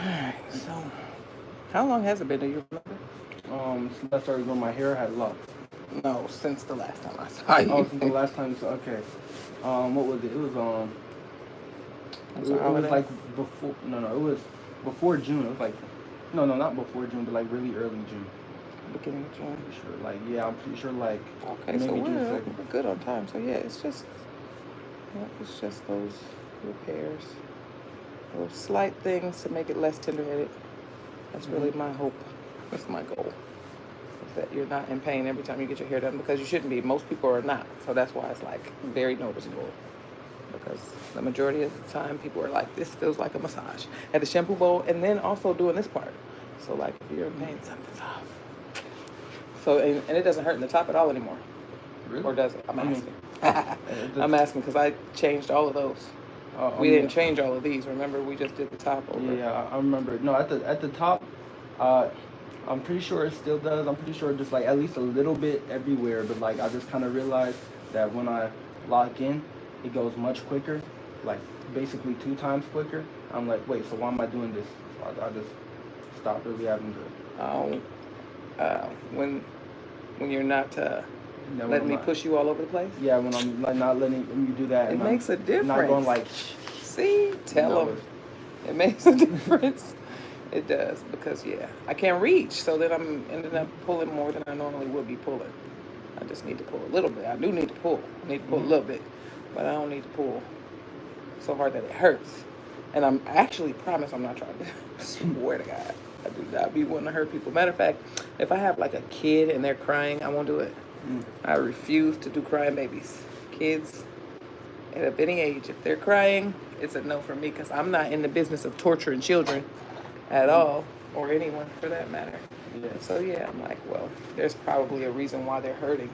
Alright, so how long has it been? Do you remember? Since I started growing my hair, I had locks. No, since the last time I saw you. Oh, since the last time, so okay. What was it? It was like before. No, it was before June. It was like, no, not before June, but like really early June. Beginning of June. Pretty sure, like yeah, I'm pretty sure like. Okay, so we're good on time. So yeah, it's just those repairs, those slight things to make it less tender-headed. That's really my hope. That's my goal. Is that you're not in pain every time you get your hair done, because you shouldn't be. Most people are not. So that's why it's like very noticeable. Because the majority of the time people are like, this feels like a massage at the shampoo bowl, and then also doing this part. So like if you're in pain, something's off. So and it doesn't hurt in the top at all anymore. Really? Or does it? I'm asking. I'm asking because I changed all of those. We didn't change all of these. Remember, we just did the top over. Yeah, I remember. No, at the top, I'm pretty sure it still does. I'm pretty sure just like at least a little bit everywhere. But like I just kind of realized that when I lock in, it goes much quicker, like basically 2 times quicker. I'm like, wait, so why am I doing this? So I just stopped really having to. When you're not letting me push you all over the place? Yeah, when I'm like not letting you do that. It makes a difference. Not going like, see, tell them. It makes a difference. It does, because yeah, I can't reach, so then I'm ending up pulling more than I normally would be pulling. I just need to pull a little bit. I do need to pull. I need to pull a little bit, but I don't need to pull so hard that it hurts. And I actually promise I'm not trying to. Swear to God, I do not be wanting to hurt people. Matter of fact, if I have like a kid and they're crying, I won't do it. I refuse to do crying babies. Kids at any age, if they're crying, it's a no for me, because I'm not in the business of torturing children at all, or anyone for that matter. Yeah. So yeah, I'm like, well, there's probably a reason why they're hurting.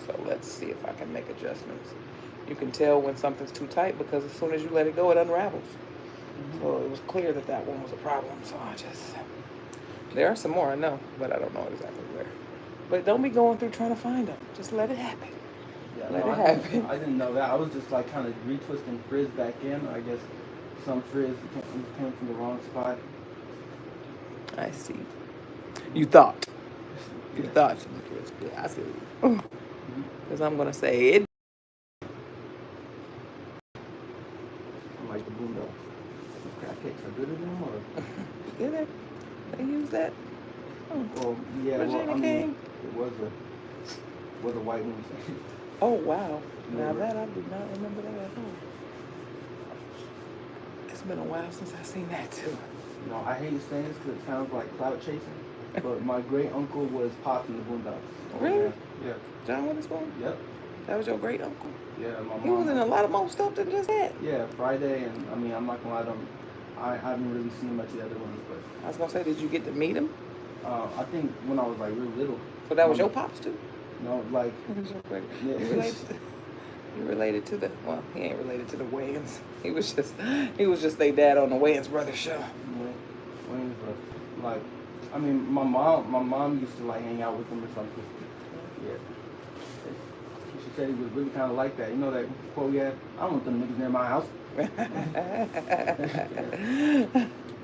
So let's see if I can make adjustments. You can tell when something's too tight because as soon as you let it go, it unravels. So it was clear that that one was a problem. So there are some more, I know, but I don't know exactly where. But don't be going through trying to find them. Just let it happen. Yeah, let it happen. I didn't know that. I was just like kind of retwisting frizz back in. I guess some frizz came from the wrong spot. I see. You thought. You thought some frizz. Yeah, I see. Because I'm going to say it. I'm like the Boondocks. Crab cakes are gooder than them, or? Did they? They use that? Well, yeah. Regina King? It was a white one. Oh, wow. Now that I do not remember that at all. It's been a while since I've seen that too. You know, I hate saying this because it sounds like clout chasing, but my great uncle was Pop in the Boondocks. Really? Yeah. John Witherspoon? Yep. That was your great uncle? Yeah, my mom. He was in a lot of more stuff than just that. Yeah, Friday, and I mean, I'm not gonna lie to him. I haven't really seen much of the other ones, but. I was gonna say, did you get to meet him? I think when I was like real little. So that was your pops too? No, like. Yeah. You related to the, well, he ain't related to the Wayans. He was just their dad on the Wayans Brothers show. Yeah, Wayans Brothers. Like, I mean, my mom used to like hang out with him or something. Yeah. She said he was really kind of like that. You know that quote we had? I don't want them niggas near my house.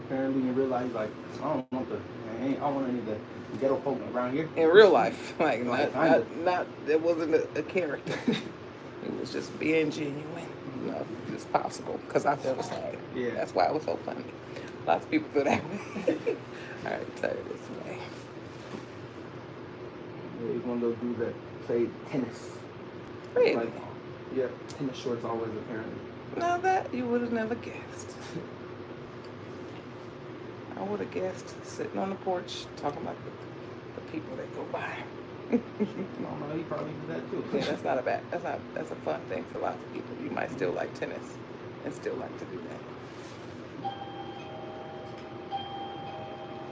Apparently in real life, he's like, I don't want any of the ghetto folk around here. In real life, like not it wasn't a character. It was just being genuine. No, it's possible, because I feel the same. Yeah. That's why it was so funny. Lots of people feel that way. All right, turn it this way. Yeah, he's one of those dudes that play tennis. Really? Like, yeah, tennis shorts always, apparently. Now that you would have never guessed. I would have guessed sitting on the porch talking about the people that go by. No, he probably did that too. Yeah, that's a fun thing for lots of people. You might still like tennis and still like to do that.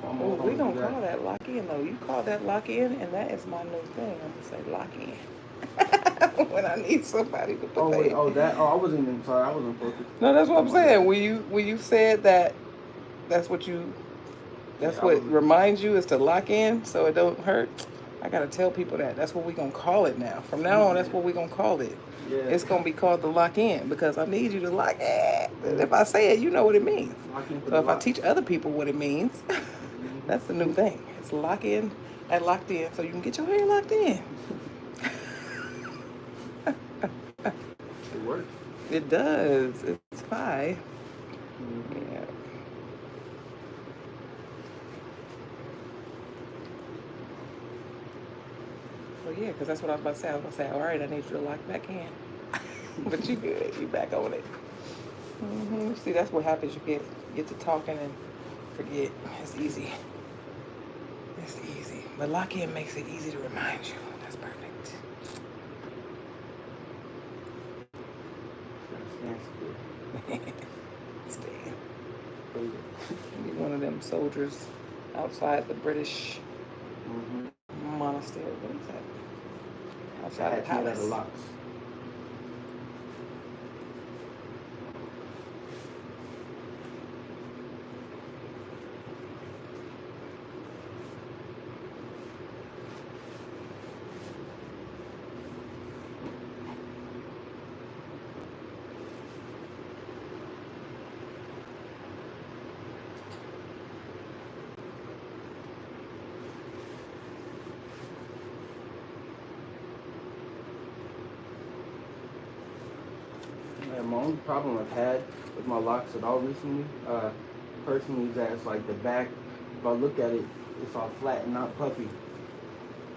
Oh, we don't call that lock in though. You call that lock in, and that is my new thing. I'm gonna say lock in when I need somebody to put I wasn't even sorry. I wasn't focused. No, that's what I'm saying. When you said that, that's what reminds you is to lock in so it don't hurt. I gotta tell people that. That's what we're gonna call it now. From now on, that's what we're gonna call it. Yeah. It's gonna be called the lock-in because I need you to lock it. If I say it, you know what it means. So if I teach other people what it means, that's the new thing. It's lock in at locked in, so you can get your hair locked in. It works. It does. It's fine. Yeah. So yeah, because that's what I was about to say. I was about to say, all right, I need you to lock back in. But you good. You back on it. See, that's what happens. You get to talking and forget. It's easy. It's easy. But lock in makes it easy to remind you. That's perfect. Stand. Be one of them soldiers outside the British monastery. What is that? Outside the palace. The Locs. My only problem I've had with my locks at all recently, personally, is that it's like the back. If I look at it, it's all flat and not puffy.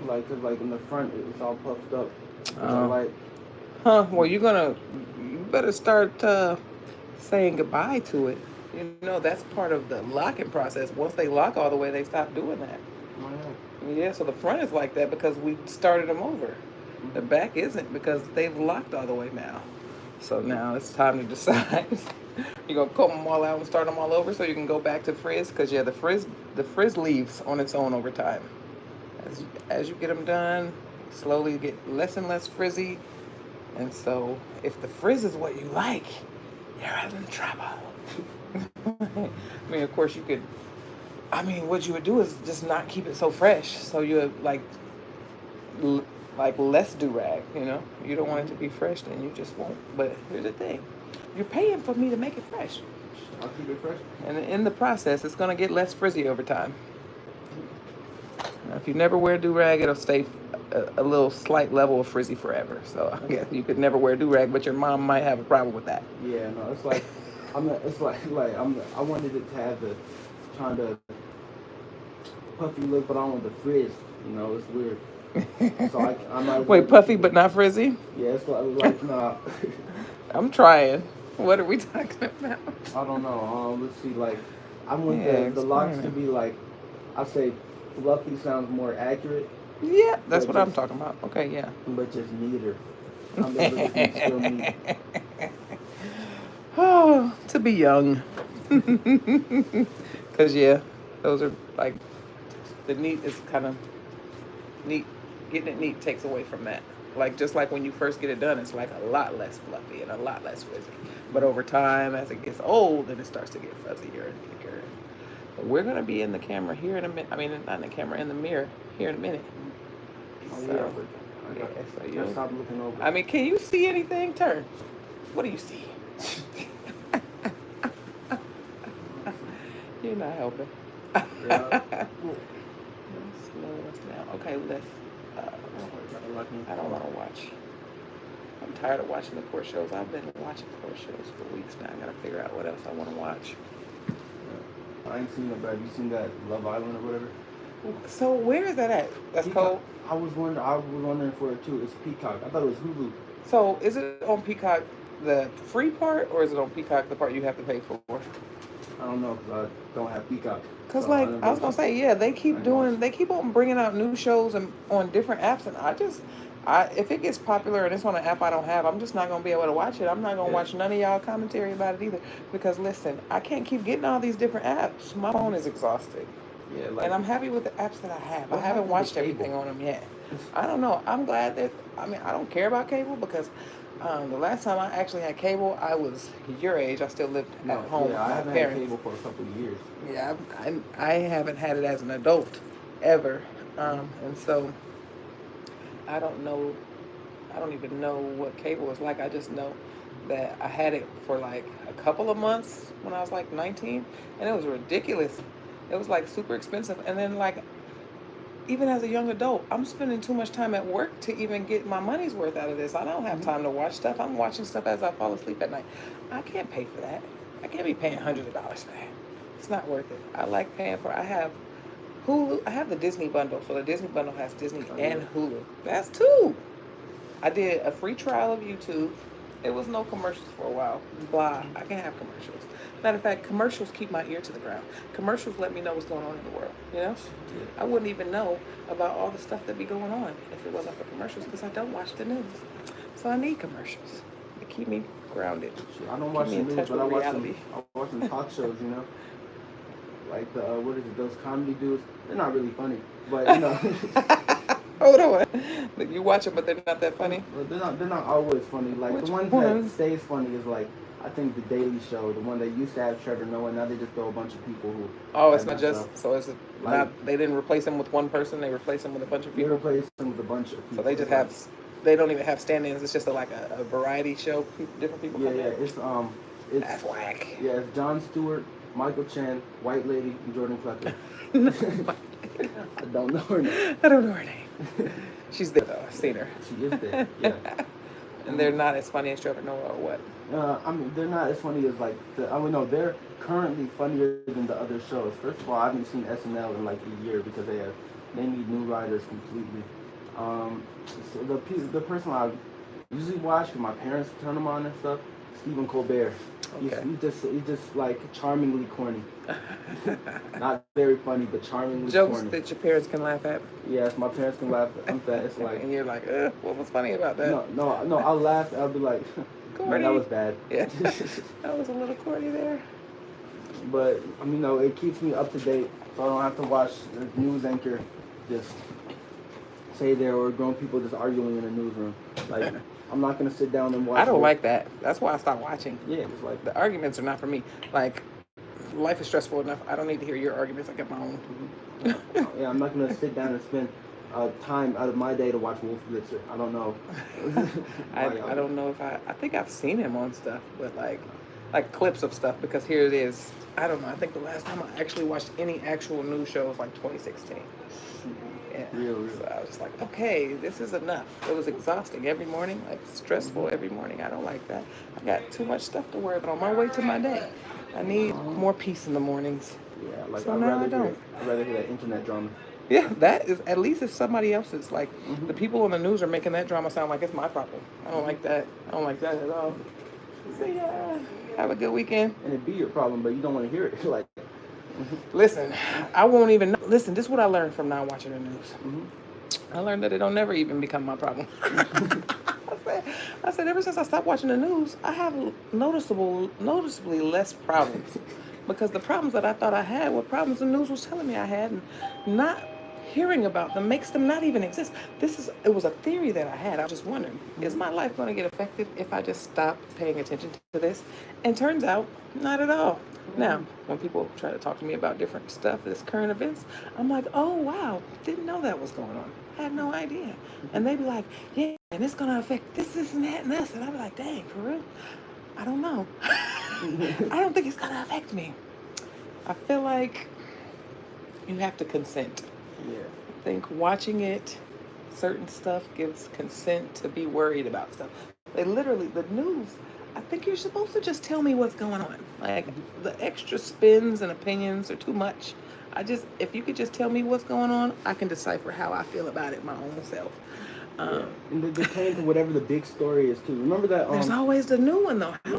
Like, cause like in the front, it's all puffed up. Well, you better start saying goodbye to it. You know, that's part of the locking process. Once they lock all the way, they stop doing that. Yeah, so the front is like that because we started them over. The back isn't because they've locked all the way now. So now it's time to decide. You're going to comb them all out and start them all over so you can go back to frizz? Because, yeah, the frizz leaves on its own over time. As you get them done, slowly get less and less frizzy. And so if the frizz is what you like, you're in trouble. I mean, of course, what you would do is just not keep it so fresh. So you like less do-rag, you know? You don't want it to be fresh, then you just won't. But here's the thing. You're paying for me to make it fresh. I'll keep it fresh. And in the process, it's going to get less frizzy over time. Now, if you never wear do-rag, it'll stay a little slight level of frizzy forever. So I guess you could never wear do-rag, but your mom might have a problem with that. Yeah, no, it's like, I wanted it to have the kind of puffy look, but I don't want the frizz. You know, it's weird. So I might wait, puffy but not frizzy? Yeah, it's like nah. I'm trying. What are we talking about? I don't know. Let's see. Like, I want the locks to be like, I say, fluffy sounds more accurate. Yeah, that's what I'm talking about. Okay, yeah. But just neater. I'm able to still neat. Oh, to be young. Because, yeah, those are like, the neat is kind of neat. Getting it neat takes away from that. Like, just like when you first get it done, it's like a lot less fluffy and a lot less frizzy. But over time, as it gets old, then it starts to get fuzzier and thicker. But we're going to be in the camera here in a minute. I mean, not in the camera, in the mirror here in a minute. So you stop looking over. I mean, can you see anything? Turn. What do you see? You're not helping. Yeah. Slow us down. Okay, let's. I don't want to watch. I'm tired of watching the court shows. I've been watching court shows for weeks now. I gotta figure out what else I want to watch. Yeah. I ain't seen it, but have you seen that Love Island or whatever? So where is that at? That's Peacock. cold. I was wondering for it too. It's Peacock. I thought it was Hulu. So is it on Peacock the free part, or is it on Peacock the part you have to pay for? I don't know because I don't have Peacock. Cause like I was gonna say, yeah, they keep on bringing out new shows and on different apps, and if it gets popular and it's on an app I don't have, I'm just not gonna be able to watch it. I'm not gonna watch none of y'all commentary about it either. Because listen, I can't keep getting all these different apps. My phone is exhausted. Yeah, and I'm happy with the apps that I have. I haven't watched everything on them yet. I don't know. I'm glad that I don't care about cable because the last time I actually had cable, I was your age. I still lived at home with my I haven't parents. had cable for a couple of years. Yeah, I haven't had it as an adult ever, and so I don't know. I don't even know what cable is like. I just know that I had it for like a couple of months when I was like 19, and it was ridiculous. It was like super expensive. And then like even as a young adult, I'm spending too much time at work to even get my money's worth out of this. I don't have time to watch stuff. I'm watching stuff as I fall asleep at night. I can't pay for that. I can't be paying hundreds of dollars for that. It's not worth it. I like paying for. I have Hulu. I have the Disney bundle, so the Disney bundle has Disney and Hulu. That's two. I did a free trial of YouTube. It was no commercials for a while. Blah. I can't have commercials. Matter of fact, commercials keep my ear to the ground. Commercials let me know what's going on in the world. You know, I wouldn't even know about all the stuff that be going on if it wasn't for commercials because I don't watch the news. So I need commercials. They keep me grounded. I don't watch the news, but I watch some talk shows. You know, like the what is it? Those comedy dudes. They're not really funny, but you know. Hold on. You watch them, but they're not that funny. Well, they're not always funny. Like Which the ones that stays funny is like I think the Daily Show, the one that used to have Trevor Noah. Now they just throw a bunch of people who. Oh, it's not just so it's not. They didn't replace him with one person. They replaced him with a bunch of people. They replaced him with a bunch of people. So they just have. They don't even have stand-ins. It's just like a variety show. Different people. Yeah, come yeah. in. It's That's whack. Yeah, it's Jon Stewart, Michael Chen, White Lady, and Jordan Klepper. I don't know her name. I don't know her name. She's there though. I've seen her. She is there. Yeah. And they're not as funny as Trevor Noah or what? I mean, they're not as funny as like I mean, no, they're currently funnier than the other shows. First of all, I haven't seen SNL in like a year because they need new writers completely. So the person I usually watch because my parents turn them on and stuff, Stephen Colbert. Okay. He's just like charmingly corny. Not very funny, but charmingly Jokes corny. that your parents can laugh at. Yes, my parents can laugh at that. It's like And you're like, what was funny about that? no. I'll laugh. I'll be like, man, that was bad. Yeah, that was a little corny there. But I mean, no, it keeps me up to date, so I don't have to watch the news anchor just say there or grown people just arguing in a newsroom. Like, I'm not gonna sit down and watch. I don't like that. That's why I stopped watching. Yeah, it's like the arguments are not for me. Like, life is stressful enough. I don't need to hear your arguments. I get my own. Yeah, I'm not gonna sit down and spend time out of my day to watch Wolf Blitzer. I don't know. I don't know if I think I've seen him on stuff, but like clips of stuff because here it is. I don't know. I think the last time I actually watched any actual news show was like 2016. Yeah. Real. So I was just like, okay, this is enough. It was exhausting every morning, like stressful every morning. I don't like that. I got too much stuff to worry about on my way to my day. I need more peace in the mornings. Yeah, like so I'd rather hear that internet drama. Yeah, that is at least it's somebody else's. Like the people on the news are making that drama sound like it's my problem. I don't like that. I don't like that at all. So yeah, have a good weekend. And it'd be your problem, but you don't want to hear it. Like, listen, I won't even know. Listen, this is what I learned from not watching the news. I learned that it don't never even become my problem. I said ever since I stopped watching the news, I have noticeably less problems. Because the problems that I thought I had were problems the news was telling me I had, and not hearing about them makes them not even exist. It was a theory that I had. I was just wondering, is my life going to get affected if I just stop paying attention to this? And turns out, not at all. Now, when people try to talk to me about different stuff, this current events, I'm like, oh wow, didn't know that was going on. Had no idea. And they be like, yeah, and it's going to affect this and that and this. And I be like, dang, for real? I don't know. I don't think it's going to affect me. I feel like you have to consent. yeah. I think watching it, certain stuff gives consent to be worried about stuff. They literally, the news, I think you're supposed to just tell me what's going on. Like, the extra spins and opinions are too much. If you could just tell me what's going on, I can decipher how I feel about it my own self. And they turn into whatever the big story is too. Remember that? There's always the new one though. How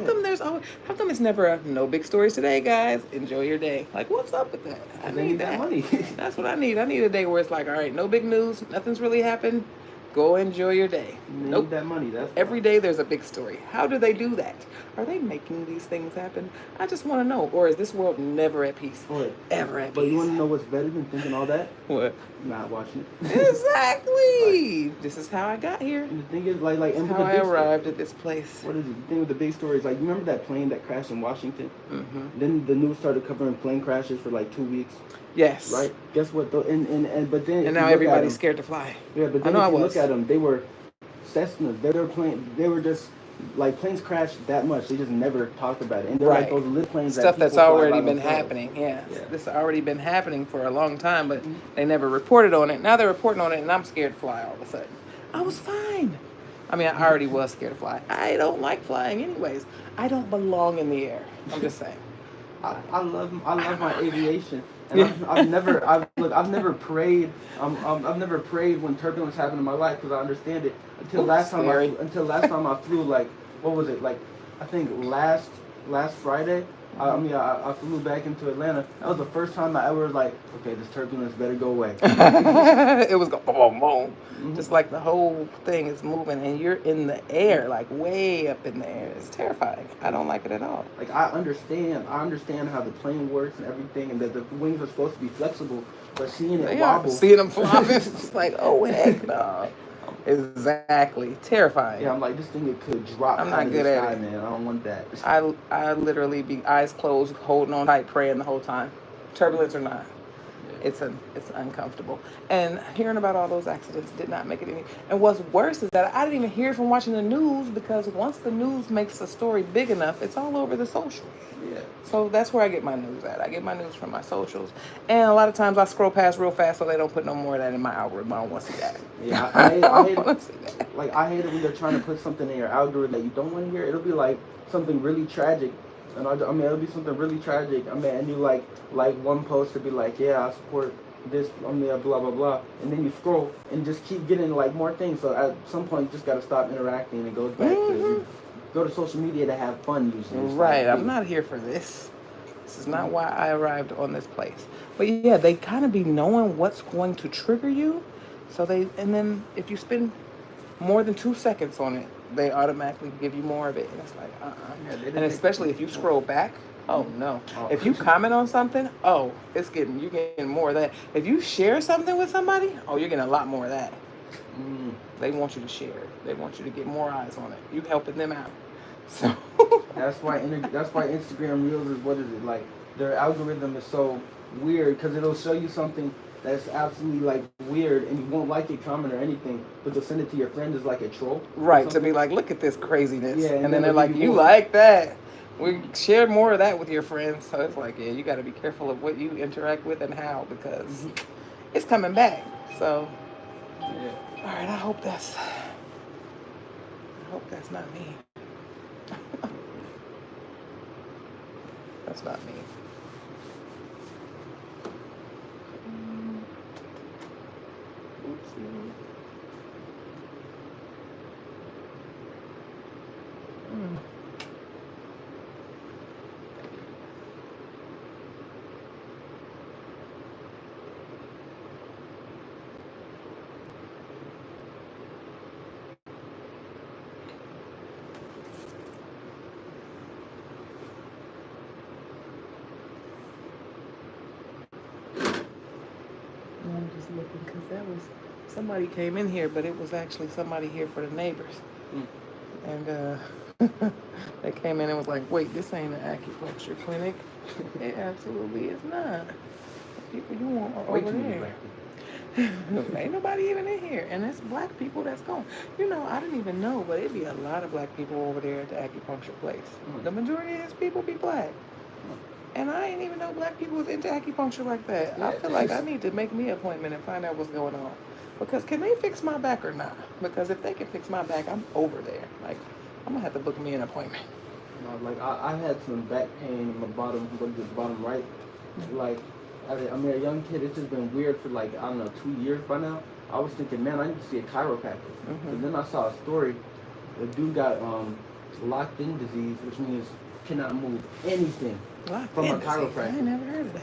come it's never a no big stories today, guys? Enjoy your day. Like, what's up with that? I need that money. That's what I need. I need a day where it's like, all right, no big news, nothing's really happened. Go enjoy your day. Need that money. That's every day there's a big story. How do they do that? Are they making these things happen? I just want to know. Or is this world never at peace? Ever at peace? But you want to know what's better than thinking all that? What? Not watching it. Exactly. This is how I got here. And the thing is, like, this is how I arrived at this place. What is it? The thing with the big story is, like, you remember that plane that crashed in Washington? Then the news started covering plane crashes for like 2 weeks. Yes. Right? guess what? Though, but then if And you now look at everybody's them, scared to fly. yeah, but I then know if I you was. look at them, they were Cessnas. They were just like planes crashed that much. They just never talked about it, and they're like Right. those lit planes Stuff that that's people fly already by been themselves. happening. Yeah. Yeah. This has already been happening for a long time, but Mhm. they never reported on it. Now they're reporting on it, and I'm scared to fly all of a sudden. I was fine. I mean, I already was scared to fly. I don't like flying anyways. I don't belong in the air. I'm just saying. I love my aviation, and Yeah. I've never prayed. I've never prayed when turbulence happened in my life because I understand it. Until Ooh, last time scary. I flew, like, what was it, like, I think last Friday. I flew back into Atlanta. That was the first time I ever was like, okay, this turbulence better go away. It was going boom, boom, boom. Mhm. Just like the whole thing is moving, and you're in the air, like way up in the air. It's terrifying. I don't like it at all. Like, I understand how the plane works and everything, and that the wings are supposed to be flexible, but seeing it They wobble, are seeing them flopping. It's just like, oh heck no. Exactly, terrifying. yeah, I'm like, this thing, it could drop I'm out not of good the at sky, it. man. I don't want that. I literally be eyes closed, holding on tight, praying the whole time, turbulence or not. It's uncomfortable. And hearing about all those accidents did not make it any. And what's worse is that I didn't even hear from watching the news, because once the news makes a story big enough, it's all over the socials. Yeah. So that's where I get my news at. I get my news from my socials, and a lot of times I scroll past real fast so they don't put no more of that in my algorithm. I don't want to see that. Yeah, I I don't hate want to see that. like, I hate it when they're trying to put something in your algorithm that you don't want to hear. It'll be like something really tragic, and I mean, it'll be something really tragic. I mean, and you like one post to be like, yeah, I support this, I mean, blah blah blah, and then you scroll and just keep getting like more things. So at some point, you just gotta stop interacting, and it goes back to you go to social media to have fun usually. It's Right, like, I'm not here for this. This is not why I arrived on this place. But yeah, they kind of be knowing what's going to trigger you. So and then if you spend more than 2 seconds on it, they automatically give you more of it. And it's like, Yeah, they And take- especially if you scroll back, oh no. Oh. If you comment on something, oh, you're getting more of that. If you share something with somebody, oh, you're getting a lot more of that. They want you to share it. They want you to get more eyes on it. You helping them out. So That's why Instagram Reels is, what is it, like, their algorithm is so weird because it'll show you something that's absolutely like weird and you won't like it, comment or anything, but they'll send it to your friend as like a troll. Right, to be like, look at this craziness. Yeah, and then then they're they'll like, give you you more. like that. We share more of that with your friends. So it's like, yeah, you got to be careful of what you interact with and how, because it's coming back. So, Yeah. all right, I hope that's not me. That's not me. Oopsie. I'm just looking because that was somebody came in here, but it was actually somebody here for the neighbors. And they came in and was like, wait, this ain't an acupuncture clinic. It absolutely is not. The people you want are Way over too many there. black people. Ain't nobody even in here. And it's black people that's going. You know, I didn't even know, but it'd be a lot of black people over there at the acupuncture place. The majority of his people be black. And I didn't even know black people was into acupuncture like that. Yeah. I feel like I need to make me an appointment and find out what's going on. Because can they fix my back or not? Because if they can fix my back, I'm over there. Like, I'm going to have to book me an appointment. Like, I had some back pain in my bottom right. Like, I mean, a young kid, it's just been weird for like, I don't know, 2 years by now. I was thinking, man, I need to see a chiropractor. But then I saw a story. The dude got Locc'd In disease, which means cannot move anything from a chiropractor. I ain't never heard of that.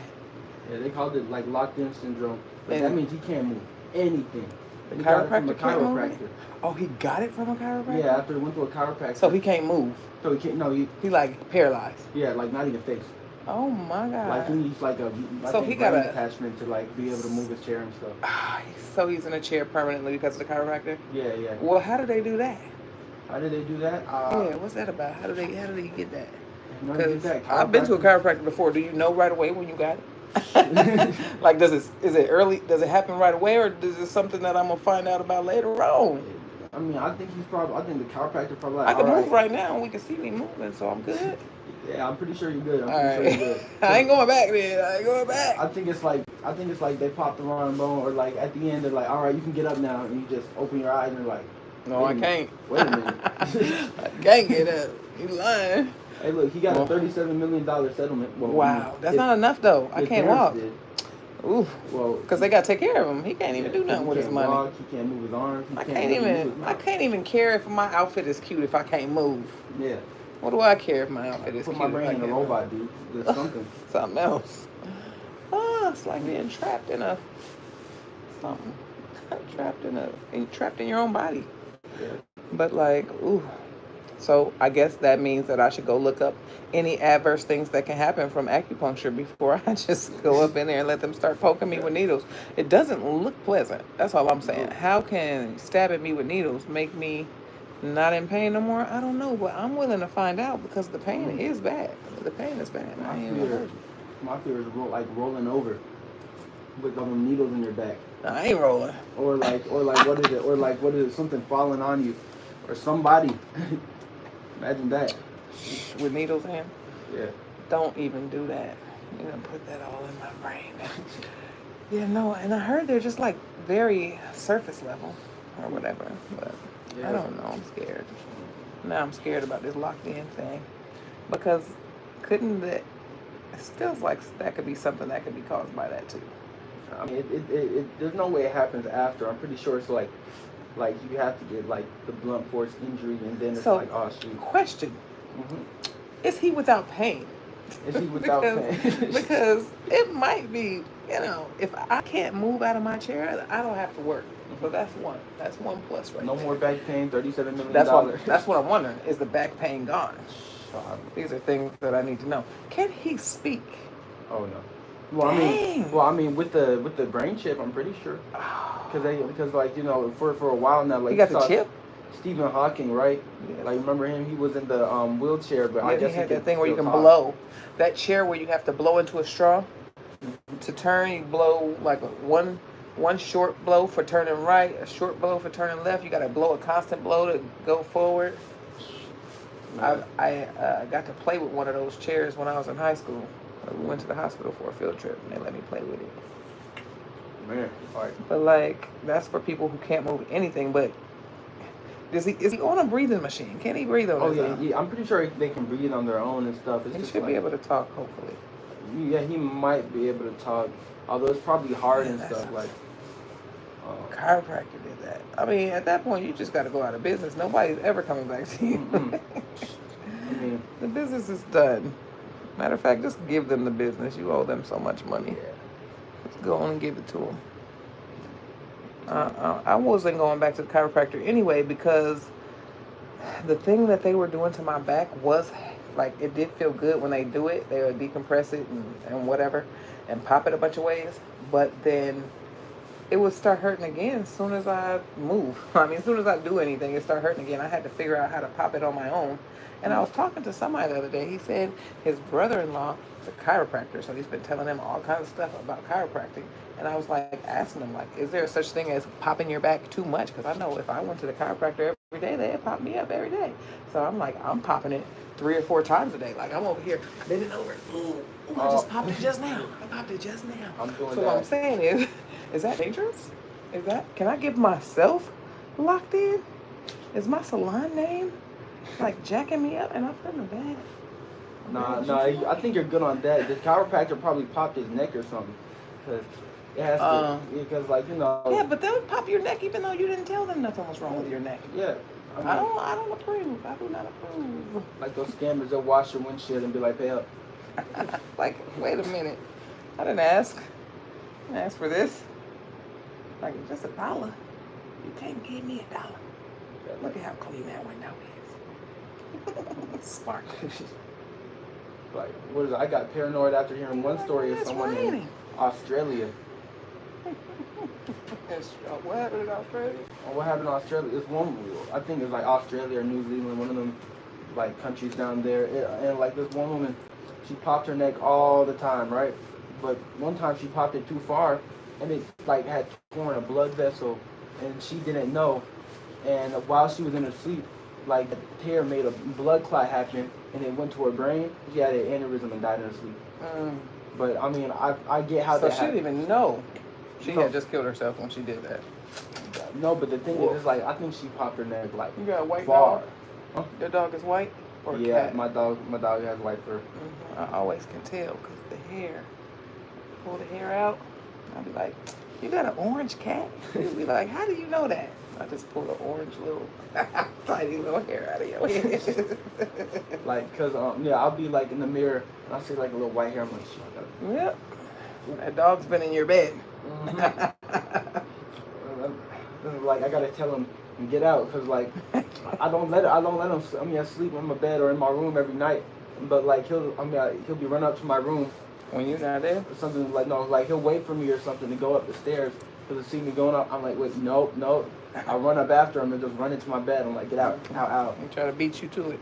Yeah, they called it like Locc'd In syndrome. But Yeah. that means he can't move anything. The He got it from a chiropractor can't move it? chiropractor. Oh, he got it from a chiropractor? Yeah, after he went to a chiropractor. So he can't move. So he can't. No, He like paralyzed. yeah, like not even face. Oh my God. Like he needs like a So he got brain a- attachment to like be able to move his chair and stuff. So he's in a chair permanently because of the chiropractor? Yeah, yeah. Well, how do they do that? How did they do that? Yeah, what's that about? How do they get that? No, they did Because that. I've been to a chiropractor before. Do you know right away when you got it? Like, is it early? Does it happen right away, or is it something that I'm gonna find out about later on? I mean, I think the chiropractor probably like, I can all move right. right now, and we can see me moving, so I'm good. Yeah, I'm pretty sure you're good. I'm All pretty sure right, you're good. I ain't going back then. I ain't going back. I think it's like they popped the wrong bone, or like at the end they're like, all right, you can get up now, and you just open your eyes and you're like, No, I can't. Wait a minute. I can't get up. You lying? Hey, look, he got a $37 million settlement. Well, Wow, that's not enough though. I can't walk. Did. Oof. Well, because they gotta take care of him. He can't even do nothing with his money. Walk, he can't move his arms. I can't even care if my outfit is cute if I can't move. Yeah. What do I care if my outfit is Put cute? my brain in a robot, dude. There's something. Something else. Oh, it's like being trapped in something. Trapped in your own body. Yeah. But like, ooh. So I guess that means that I should go look up any adverse things that can happen from acupuncture before I just go up in there and let them start poking me with needles. It doesn't look pleasant. That's all I'm saying. How can stabbing me with needles make me not in pain no more? I don't know, but I'm willing to find out because the pain is bad. The pain is bad. My fear is like rolling over with all the needles in your back. I ain't rolling. Or like what is it? Or like what is it? Something falling on you, or somebody. Imagine that. With needles in? Yeah. Don't even do that. You're gonna put that all in my brain. Yeah, no, and I heard they're just like very surface level or whatever. But yeah. I don't know. I'm scared. Now I'm scared about this locked in thing. Because it feels like that could be something that could be caused by that too. I mean, there's no way it happens after. I'm pretty sure it's like you have to get like the blunt force injury, and then it's like, oh shoot. Question: mm-hmm. Is he without pain? Is he without pain? Because it might be, if I can't move out of my chair, I don't have to work. So that's one. That's one plus right No there. more back pain. $37 million. That's what I'm wondering. Is the back pain gone? These are things that I need to know. Can he speak? Oh no. Well, I mean, with the brain chip, I'm pretty sure. Because like for a while now, like you got the chip. Stephen Hawking, right? Yes. Like remember him? He was in the wheelchair, but I guess he had that thing where you can blow. That chair where you have to blow into a straw to turn. You blow like one short blow for turning right, a short blow for turning left. You got to blow a constant blow to go forward. Yeah. I got to play with one of those chairs when I was in high school. We went to the hospital for a field trip, and they let me play with it. Man, right. But like, that's for people who can't move anything. But is he on a breathing machine? Can he breathe on his own? Yeah, I'm pretty sure they can breathe on their own and stuff. He should be able to talk, hopefully. Yeah, he might be able to talk, although it's probably hard and stuff. Like, chiropractor did that. I mean, at that point, you just got to go out of business. Nobody's ever coming back to you. I mean, the business is done. Matter of fact, just give them the business. You owe them so much money. Yeah. Let's go on and give it to them. I wasn't going back to the chiropractor anyway because the thing that they were doing to my back was like, it did feel good when they do it. They would decompress it and whatever and pop it a bunch of ways. But then it would start hurting again as soon as I move. I mean, as soon as I do anything, it start hurting again. I had to figure out how to pop it on my own. And I was talking to somebody the other day. He said his brother-in-law is a chiropractor, so he's been telling him all kinds of stuff about chiropractic. And I was like asking him, like, is there such thing as popping your back too much? Because I know if I went to the chiropractor every day, they'd pop me up every day. So I'm like, I'm popping it 3 or 4 times a day. Like, I'm over here bending over. Ooh, I just popped it just now. I popped it just now. I'm doing so what I'm saying is that dangerous? Can I give myself Locked In? Is my salon name like jacking me up and I put in a bag? Nah, I think you're good on that. The chiropractor probably popped his neck or something. Because it has to, because like, Yeah, but they would pop your neck even though you didn't tell them nothing was wrong with your neck. Yeah. I don't approve. I do not approve. Like those scammers that wash your windshield and be like, pay up. Like, wait a minute. I didn't ask. I didn't ask for this. Like, just $1. You can't give me $1. Look at how clean that window is. Sparkling. Like, what is it? I got paranoid after hearing one story of someone in Australia. What happened in Australia? What happened in Australia? It's one, I think it's like Australia or New Zealand, one of them like countries down there. And like this one woman, she popped her neck all the time, right? but one time she popped it too far, and it like had torn a blood vessel, and she didn't know. And while she was in her sleep, like the tear made a blood clot happen, and it went to her brain. She had an aneurysm and died in her sleep. But I mean, I get how so that. So she didn't even know she No. had just killed herself when she did that. No, but the thing is, like, I think she popped her neck like you got a white far. dog? Huh? Your dog is white or yeah, cat? my dog has white fur. I always can tell because the hair. Pull the hair out. I'll be like, you got an orange cat? He'll be like, how do you know that? I just pull the orange little tiny little hair out of your head. Like, cause yeah, I'll be like in the mirror and I see like a little white hair. I'm like, shit, I got it. Yep. That dog's been in your bed. Like I gotta tell him get out, cause like I don't let him. I mean, I sleep in my bed or in my room every night, but like he'll be running up to my room when you're not there. Or something like no, like he'll wait for me or something to go up the stairs, cause he'll see me going up. I'm like, wait, nope. I run up after him and just run into my bed. I'm like, get out. He try to beat you to it.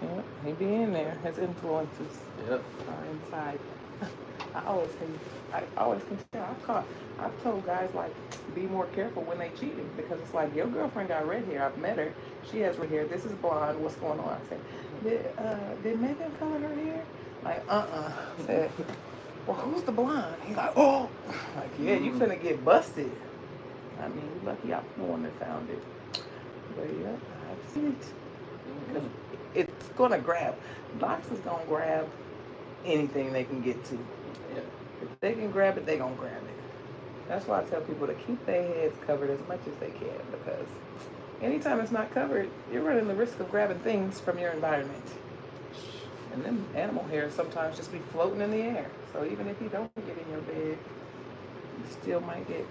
Yep, he be in there. His influences are inside. I always can tell. I've told guys like be more careful when they cheating because it's like your girlfriend got red hair. I've met her. She has red hair. This is blonde. What's going on? I said, did Megan color her hair? Like I said, well, who's the blonde? He's like, oh, like yeah, you finna get busted. I mean, you lucky I'm the one that found it. But yeah, I've seen it. Because it's gonna grab. Locs is gonna grab anything they can get to. Yeah. If they can grab it, they gonna grab it. That's why I tell people to keep their heads covered as much as they can, because anytime it's not covered, you're running the risk of grabbing things from your environment. And then animal hairs sometimes just be floating in the air. So even if you don't get in your bed, you still might get,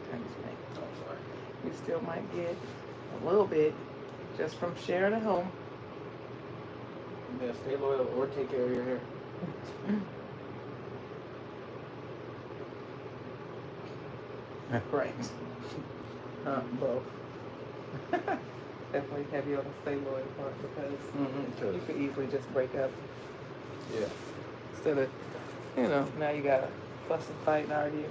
you still might get a little bit just from sharing a home. Yeah, stay loyal or take care of your hair. Right. Both. Definitely have you on the stay loyal part because you could easily just break up. Yeah. Instead of, now you gotta fuss and fight and argue.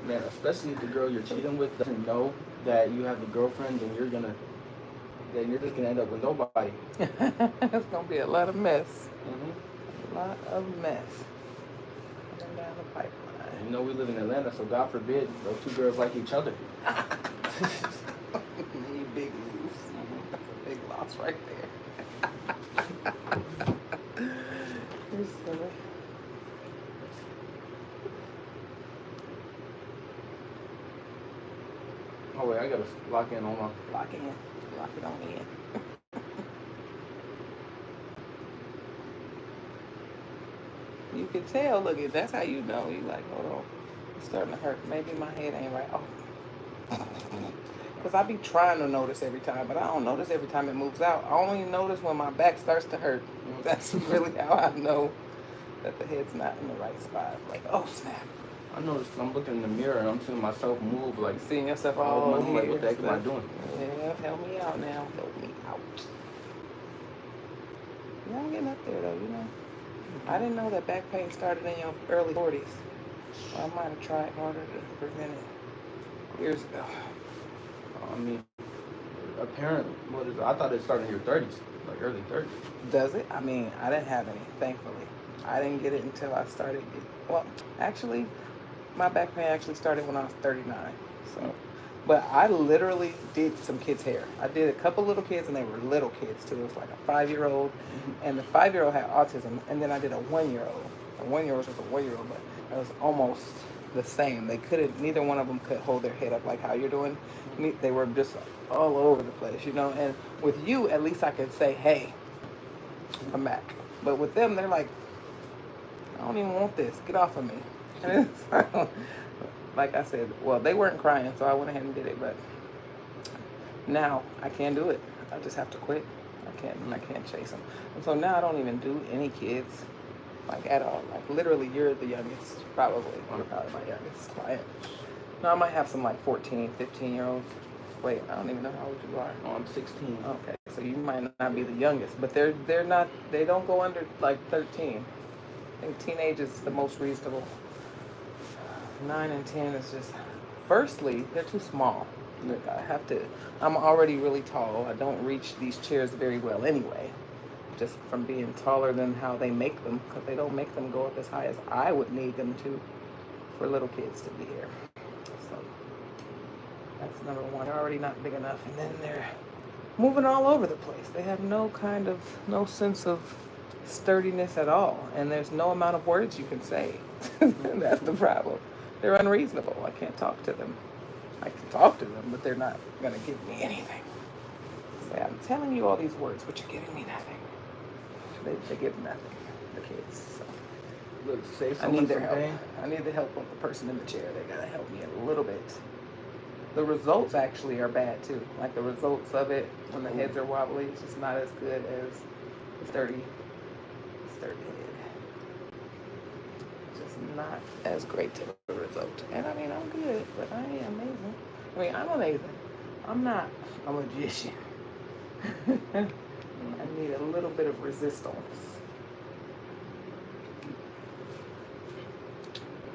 Man, especially if the girl you're cheating with doesn't know that you have a girlfriend, then you're just gonna end up with nobody. It's gonna be a lot of mess. A lot of mess. Coming down the pipeline. You know we live in Atlanta, so God forbid those two girls like each other. You big moves. Big loss right there. You're silly. Oh wait, I gotta lock in on my. Lock it on in. You can tell, look, that's how you know. You like, hold on, it's starting to hurt. Maybe my head ain't right. Oh. Because I be trying to notice every time, but I don't notice every time it moves out. I only notice when my back starts to hurt. That's really how I know that the head's not in the right spot. Like, oh, snap. I noticed I'm looking in the mirror and I'm seeing myself move, like seeing yourself all I'm like, here. what the heck am I doing? Yeah, help me out now. Help me out. Yeah, I'm getting up there though, I didn't know that back pain started in your early 40s. Well, I might have tried harder to prevent it years ago. I mean, apparently, I thought it started in your 30s, like early 30s. Does it? I mean, I didn't have any, thankfully. I didn't get it until I started actually, my back pain actually started when I was 39. So, but I literally did some kids' hair. I did a couple little kids, and they were little kids too. It was like a 5-year-old, and the 5-year-old had autism, and then I did a 1-year-old. A 1-year-old was just a 1-year-old, but it was almost the same. They couldn't. Neither one of them could hold their head up like how you're doing. They were just all over the place, And with you, at least I could say, "Hey, I'm back." But with them, they're like, I don't even want this. Get off of me. And it's like I said, well, they weren't crying, so I went ahead and did it. But now I can't do it. I just have to quit. I can't chase them. And so now I don't even do any kids, like at all. Like literally, you're the youngest, probably. You're probably my youngest client. No, I might have some like 14, 15-year-olds. Wait, I don't even know how old you are. Oh, I'm 16. Okay, so you might not be the youngest, but they're not. They don't go under like 13. I think teenage is the most reasonable. 9 and 10 is just, firstly, they're too small. Like I'm already really tall. I don't reach these chairs very well anyway, just from being taller than how they make them, because they don't make them go up as high as I would need them to for little kids to be here. So that's number one. They're already not big enough, and then they're moving all over the place. They have no sense of sturdiness at all, and there's no amount of words you can say. That's the problem. They're unreasonable. I can't talk to them. I can talk to them, but they're not going to give me anything. Say, I'm telling you all these words, but you're giving me nothing. They give nothing, the kids. So. Look, save I need their some help. pain. I need the help of the person in the chair. They got to help me a little bit. The results actually are bad too. Like the results of it when the heads are wobbly, it's just not as good as the sturdy head. Just not as great to the result. And I mean, I'm good, but I ain't amazing. I mean, I'm amazing. I'm not a magician. I need a little bit of resistance.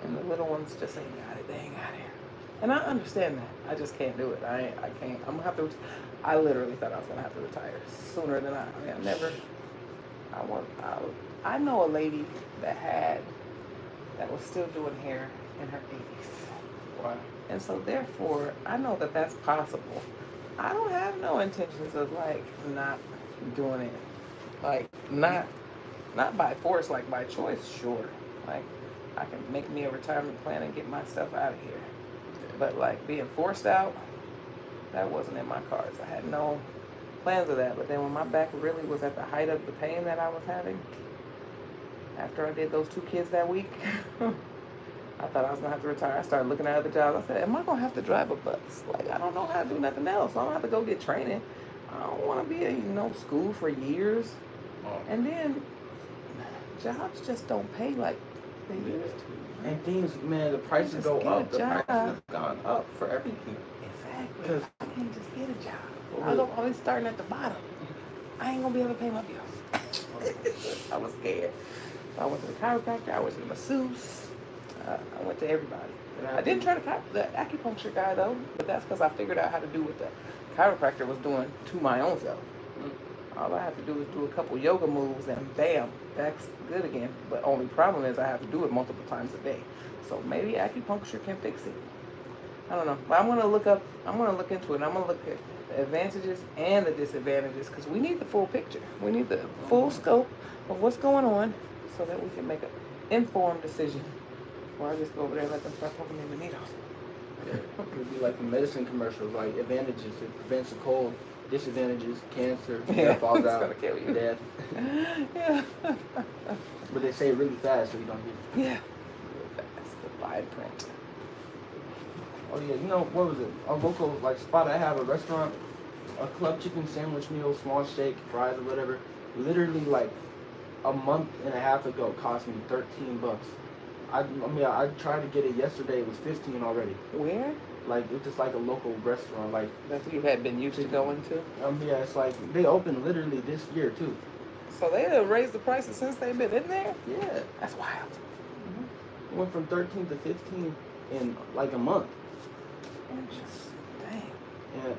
And the little ones just ain't got it. They ain't got it. And I understand that. I just can't do it. I can't. I'm gonna have to. I literally thought I was gonna have to retire sooner than I mean, I know a lady that was still doing hair in her 80s. Wow. And so therefore, I know that that's possible. I don't have no intentions of like not doing it, like not by force, like by choice. Sure, like I can make me a retirement plan and get myself out of here. But like being forced out, that wasn't in my cards. I had no plans of that. But then when my back really was at the height of the pain that I was having, after I did those 2 kids that week, I thought I was gonna have to retire. I started looking at other jobs. I said, am I gonna have to drive a bus? Like, I don't know how to do nothing else. I don't have to go get training. I don't wanna be in school for years. And then jobs just don't pay like they used to. And things, man, the prices go up. The prices have gone up for everything. Exactly. I can't just get a job. I'm always starting at the bottom. I ain't gonna be able to pay my bills. I was scared. So I went to the chiropractor. I went to the masseuse. I went to everybody. I didn't try the acupuncture guy though, but that's because I figured out how to do what the chiropractor was doing to my own self. All I have to do is do a couple yoga moves and bam, back's good again. But only problem is I have to do it multiple times a day. So maybe acupuncture can fix it. I don't know. But I'm gonna look into it and I'm gonna look at the advantages and the disadvantages because we need the full picture. We need the full scope of what's going on so that we can make an informed decision. Or I just go over there and let them start poking me in the needles. It would be like the medicine commercials, like advantages, it prevents a cold, disadvantages, cancer, falls out, gonna kill you. death. Yeah. But they say it really fast so you don't get it. Yeah. Real fast. The fine print. Oh yeah, you know, what was it? A local like spot I have, a restaurant, a club chicken sandwich meal, small steak, fries or whatever, literally like a month and a half ago cost me $13. I tried to get it yesterday, it was 15 already. Where? Like it's just like a local restaurant, like That's what you had been used to going to? yeah, it's like they opened literally this year too. So they have raised the prices since they've been in there? Yeah. That's wild. It went from 13 to 15 in like a month. Dang. Yeah.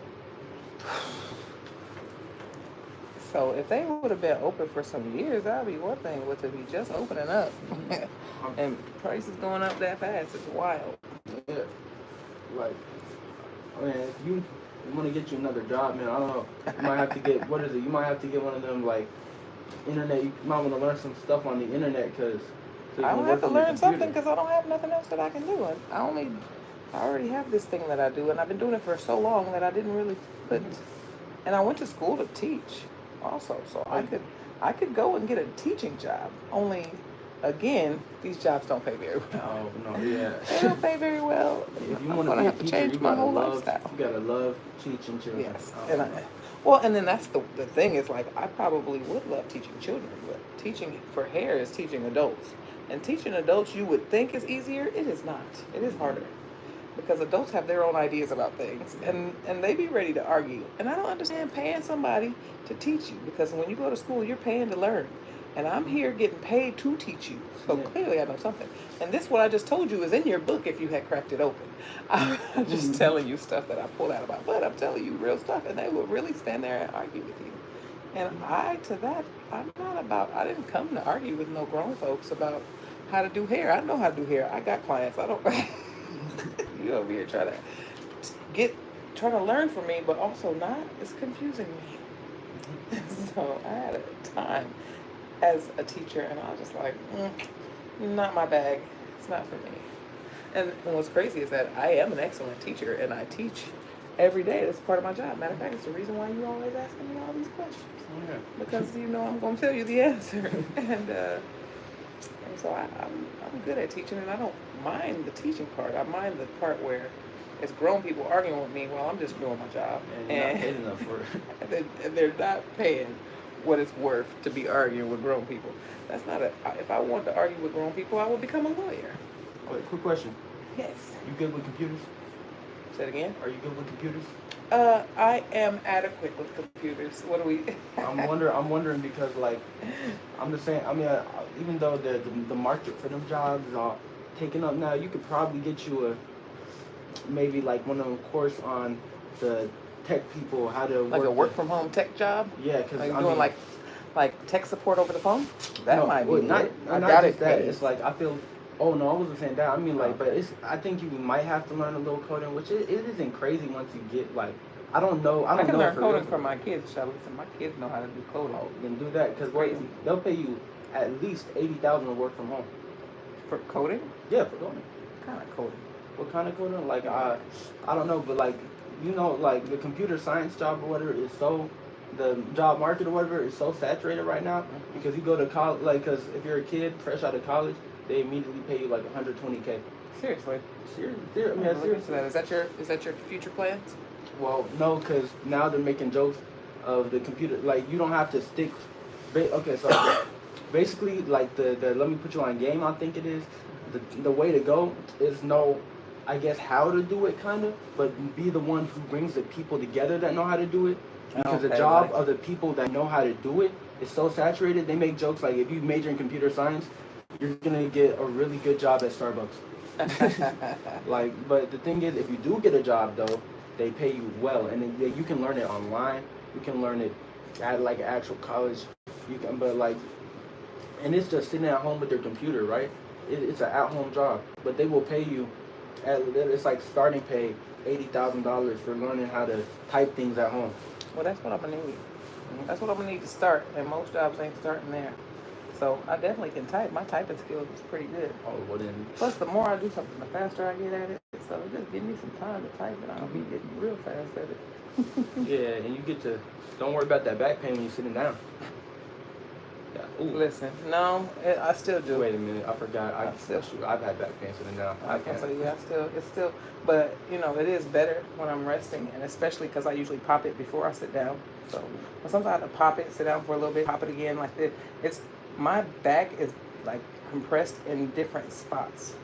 So if they would have been open for some years, that'd be one thing. But to be just opening up and prices going up that fast, it's wild. Yeah. Like, man, if you want to get you another job, man, I don't know. You might have to get, what is it? You might have to get one of them, like, internet. You might want to learn some stuff on the internet because I don't have to learn something because I don't have nothing else that I can do. I already have this thing that I do, and I've been doing it for so long that I didn't really put. And I went to school to teach, also, so I could go and get a teaching job. Only, again, these jobs don't pay very well. Oh no, yeah. They don't pay very well. If you I'm want to have to change my whole lifestyle. You gotta love teaching children. Yes, Oh, and then that's the thing is like I probably would love teaching children, but teaching for hair is teaching adults, and teaching adults you would think is easier. It is not. It is harder. Because adults have their own ideas about things, and they be ready to argue. And I don't understand paying somebody to teach you, because when you go to school, you're paying to learn. And I'm here getting paid to teach you. So Yeah. clearly I know something. And this, what I just told you, is in your book if you had cracked it open. I'm just telling you stuff that I pulled out of my butt. I'm telling you real stuff. And they will really stand there and argue with you. And I'm not about, I didn't come to argue with no grown folks about how to do hair. I know how to do hair. I got clients. I don't, you over here trying to learn from me, but also not. It's confusing me. So I had a time as a teacher, and I was just like, not my bag. It's not for me. And what's crazy is that I am an excellent teacher, and I teach every day. That's part of my job. Matter of fact, it's the reason why you always asking me all these questions. Yeah. Because you know I'm going to tell you the answer. And so I'm good at teaching, and I don't mind the teaching part. I mind the part where it's grown people arguing with me while I'm just doing my job. And you're not paid enough for it. They're not paying what it's worth to be arguing with grown people. That's not if I wanted to argue with grown people, I would become a lawyer. Wait, quick question. Yes. You good with computers? Say it again. Are you good with computers? I am adequate with computers. What do we? I'm wondering because like, I'm just saying. I mean, even though the market for them jobs is all taken up now, you could probably get you maybe like one of them course on the tech people how to like a work from home tech job. Yeah, because like doing like tech support over the phone. That might be not it. not just that. It's like I feel. Oh no, I wasn't saying that. I mean like, but I think you might have to learn a little coding, which it isn't crazy once you get like. I don't know. I can know learn coding from my kids, shall we? So my kids know how to do coding. Oh, then do that because they'll pay you at least $80,000 to work from home. For coding? Yeah, for coding. What kind of coding? What kind of coding? Like I don't know, but like like the computer science job or whatever is so. The job market or whatever is so saturated right now because you go to college, like, because if you're a kid fresh out of college, they immediately pay you like $120K. Seriously? Seriously? I mean, seriously. Is that your future plans? Well, no, because now they're making jokes of the computer. Like, you don't have to stick. Okay, so basically, like the let me put you on game. I think it is the way to go is know, I guess, how to do it, kind of, but be the one who brings the people together that know how to do it. Because the job of the people that know how to do it is so saturated, they make jokes like if you major in computer science, you're gonna get a really good job at Starbucks. Like, but the thing is, if you do get a job though, they pay you well, and then you can learn it online. You can learn it at like an actual college. You can, but like, and it's just sitting at home with their computer, right? It's an at-home job, but they will pay you. It's like starting pay $80,000 for learning how to type things at home. Well, that's what I'm gonna need. That's what I'm gonna need to start, and most jobs ain't starting there. So I definitely can type. My typing skills is pretty good. Oh, well then. Plus, the more I do something, the faster I get at it. So just give me some time to type, and I'll be getting real fast at it. Yeah, and you get to. Don't worry about that back pain when you're sitting down. Yeah. Ooh. Listen, no, I still do. Wait a minute, I forgot. I've had back pain sitting down. So yeah, it's still, but you know, it is better when I'm resting, and especially because I usually pop it before I sit down. So sometimes I have to pop it, sit down for a little bit, pop it again. Like my back is like compressed in different spots.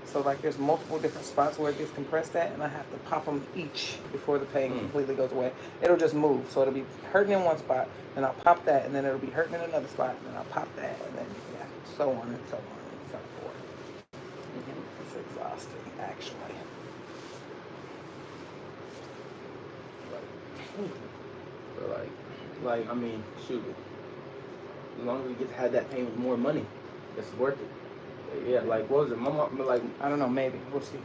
So like there's multiple different spots where it gets compressed at, and I have to pop them each before the pain completely goes away. It'll just move, so it'll be hurting in one spot, then I'll pop that, and then it'll be hurting in another spot, and then I'll pop that, and then yeah, so on and so on and so forth. It's exhausting, actually. But like I mean, shoot. As long as we get to have that pain with more money, it's worth it. Yeah, like what was it? My mom, like I don't know, maybe we'll see.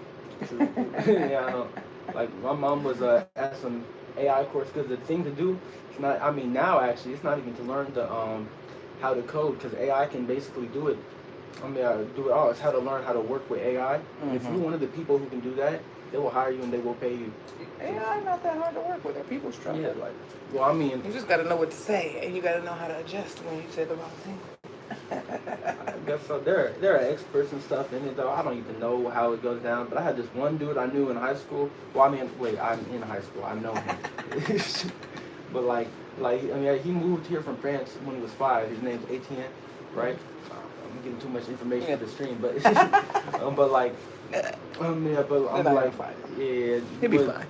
Yeah, I know. Like my mom was at some AI course because the thing to do, it's not. I mean, now actually, it's not even to learn the how to code because AI can basically do it. I mean, do it all. It's how to learn how to work with AI. Mm-hmm. If you're one of the people who can do that, they will hire you and they will pay you. AI not that hard to work with. People struggle. Yeah, like, well, I mean, you just got to know what to say, and you got to know how to adjust when you say the wrong thing. I guess so. There are experts and stuff in it though. I don't even know how it goes down. But I had this one dude I knew in high school. Well, I mean, wait, I'm in high school. I know him. But like I mean, he moved here from France when he was 5. His name's Etienne, right? I'm getting too much information for the stream, but but like, yeah, but I'm like, yeah, he'll be fine.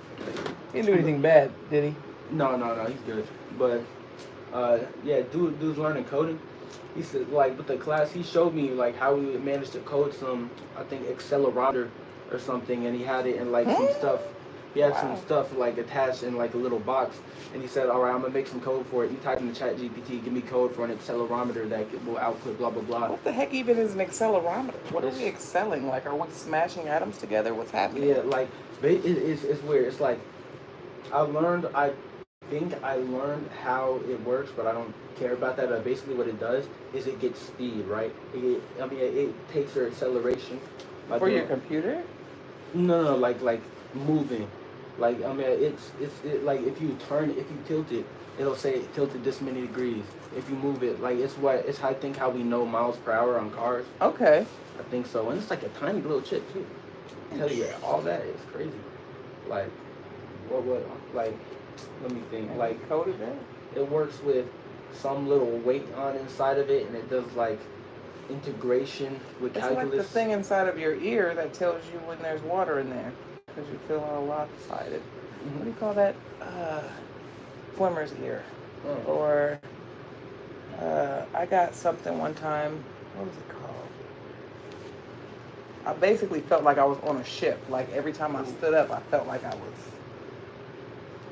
He didn't do anything bad, did he? No, he's good. But yeah, dude's learning coding. He said, like, with the class, he showed me, like, how we managed to code some, I think, accelerometer or something, and he had it in, like, some stuff. He had some stuff, like, attached in, like, a little box, and he said, all right, I'm going to make some code for it. You type in the chat GPT, give me code for an accelerometer that will output blah, blah, blah. What the heck even is an accelerometer? What are we excelling? Like, are we smashing atoms together? What's happening? Yeah, like, it's weird. It's like, I think I learned how it works, but I don't care about that. Basically, what it does is it gets speed, right? It takes your acceleration. For your computer? No, like moving. Like, it's like if you tilt it, it'll say tilted this many degrees. If you move it, like it's I think how we know miles per hour on cars. Okay. I think so, and it's like a tiny little chip too. I tell you, all that is crazy. Like, what? Like, let me think. Like, coded that? It works with some little weight on inside of it, and it does like integration with calculus. It's like the thing inside of your ear that tells you when there's water in there, because you feel all lopsided. Mm-hmm. What do you call that? Swimmer's ear. Oh. Or I got something one time. What was it called? I basically felt like I was on a ship. Like every time I stood up, I felt like I was.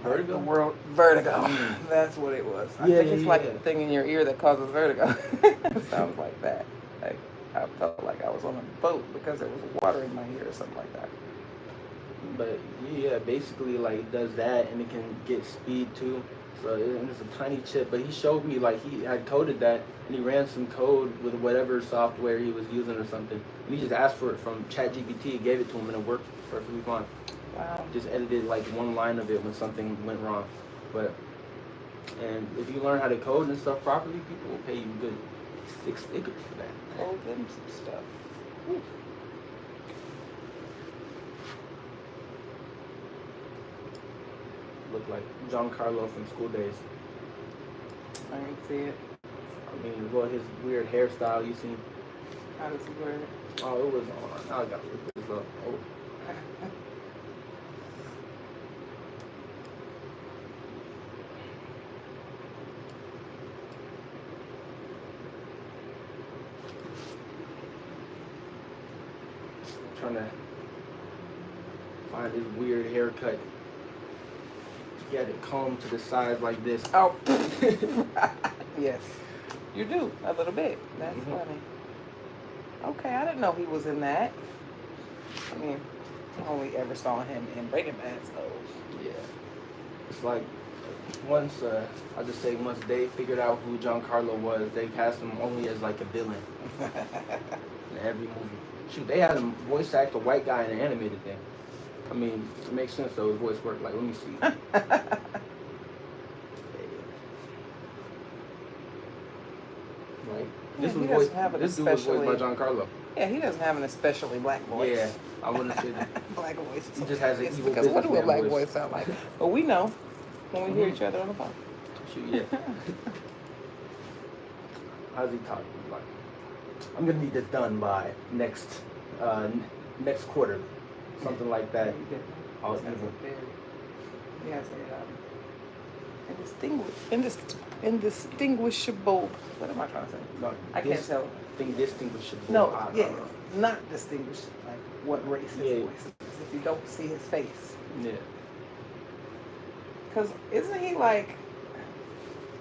Vertigo? The world vertigo. That's what it was. I think it's like the thing in your ear that causes vertigo. It sounds like that. Like I felt like I was on a boat because there was water in my ear or something like that. But yeah, basically like it does that, and it can get speed too. So it's a tiny chip. But he showed me like he had coded that, and he ran some code with whatever software he was using or something. And he just asked for it from ChatGPT, gave it to him, and it worked perfectly fine. Wow. Just edited like one line of it when something went wrong. And if you learn how to code and stuff properly, people will pay you good 6 figures for that. Code them some stuff. Whew. Look like Giancarlo from School Days. I didn't see it. I mean, well, his weird hairstyle, you seen? How does he wear it? Oh, it was on. Now I gotta look this up. Oh. Trying to find his weird haircut. He had it combed to the side like this. Oh, yes, you do a little bit. That's funny. Okay, I didn't know he was in that. I mean, I only ever saw him in Breaking Bad, so yeah. It's like once once they figured out who Giancarlo was, they cast him only as like a villain in every movie. Shoot, they had him voice act a white guy in an animated thing. I mean, it makes sense though. His voice worked. Like, let me see. Like, this was voiced. This dude was voiced by Giancarlo. Yeah, he doesn't have an especially black voice. Yeah, I wouldn't say that. Black voice. He just has an evil because what do a black voice. voice sound like? Well, we know when we hear each other on the phone. Shoot, yeah. How's he talking? Like, I'm gonna need this done by next quarter, something like that. I was He has a indistinguishable. What am I trying to say? No, I can't tell. Indistinguishable. No, yeah, not distinguished. Like what race his voice is if you don't see his face. Yeah. Because isn't he like